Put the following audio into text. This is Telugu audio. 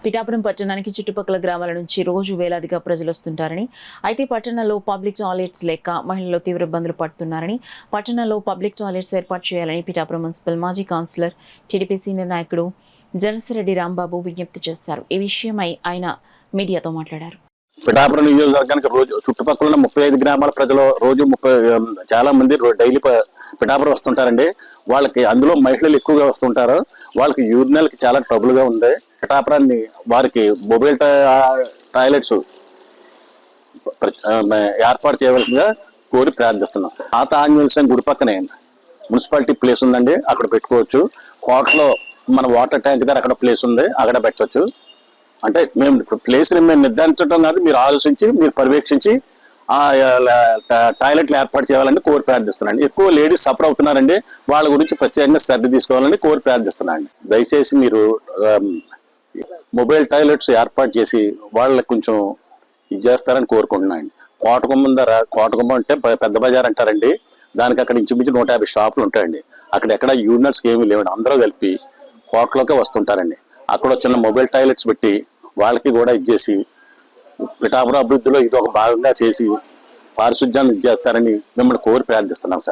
పిఠాపురం పట్టణానికి చుట్టుపక్కల గ్రామాల నుంచి రోజు వేలాదిగా ప్రజలు వస్తుంటారని, అయితే పట్టణంలో పబ్లిక్ టాయిలెట్స్ లేక మహిళలు తీవ్ర ఇబ్బందులు పడుతున్నారని, పట్టణంలో పబ్లిక్ టాయిలెట్స్ ఏర్పాటు చేయాలని పిఠాపురం మున్సిపల్ మాజీ కౌన్సిలర్, టీడీపీ సీనియర్ నాయకుడు జనసిరెడ్డి రాంబాబు విజ్ఞప్తి చేశారు. ఈ విషయమై ఆయన మీడియాతో మాట్లాడారు. పిఠాపురం నియోజకవర్గానికి రోజు చుట్టుపక్కల 35 గ్రామాల ప్రజలు రోజు చాలా మంది డైలీ పిఠాపురం వస్తుంటారండి. వాళ్ళకి అందులో మహిళలు ఎక్కువగా వస్తుంటారు. వాళ్ళకి యూరినల్కి చాలా ట్రబుల్ గా ఉంది. పిఠాపురాన్ని వారికి మొబైల్ టాయిలెట్స్ ఏర్పాటు చేయవలసిందిగా కోరి ప్రార్థిస్తున్నాం. పాత ఆంజనేయ స్వామి గుడి పక్కనే మున్సిపాలిటీ ప్లేస్ ఉందండి, అక్కడ పెట్టుకోవచ్చు. కోటలో మన వాటర్ ట్యాంక్ దగ్గర అక్కడ ప్లేస్ ఉంది, అక్కడ పెట్టవచ్చు. అంటే మేము ప్లేస్ మేము నిర్ధారించడం కాదు, మీరు ఆలోచించి మీరు పర్యవేక్షించి ఆ టాయిలెట్లు ఏర్పాటు చేయాలని కోరి ప్రార్థిస్తున్నాను. ఎక్కువ లేడీస్ సఫర్ అవుతున్నారండి, వాళ్ళ గురించి ప్రత్యేకంగా శ్రద్ధ తీసుకోవాలని కోరి ప్రార్థిస్తున్నాను. దయచేసి మీరు మొబైల్ టాయిలెట్స్ ఏర్పాటు చేసి వాళ్ళకి కొంచెం ఇది చేస్తారని కోరుకుంటున్నాను. కోటకొమ్మ అంటే పెద్ద బజార్ అంటారండి, దానికి అక్కడ ఇంచుమించు 150 షాపులు ఉంటాయండి. అక్కడ ఎక్కడ యూనిట్స్ ఏమీ లేవండి, అందరూ కలిపి కోటలోకే వస్తుంటారండి. అక్కడ చిన్న మొబైల్ టాయిలెట్స్ పెట్టి వాళ్ళకి కూడా ఇచ్చేసి పిఠాపురం అభివృద్ధిలో ఇది ఒక భాగంగా చేసి పారిశుధ్యాన్ని ఇచ్చేస్తారని మిమ్మల్ని కోరి ప్రార్థిస్తున్నాం సార్.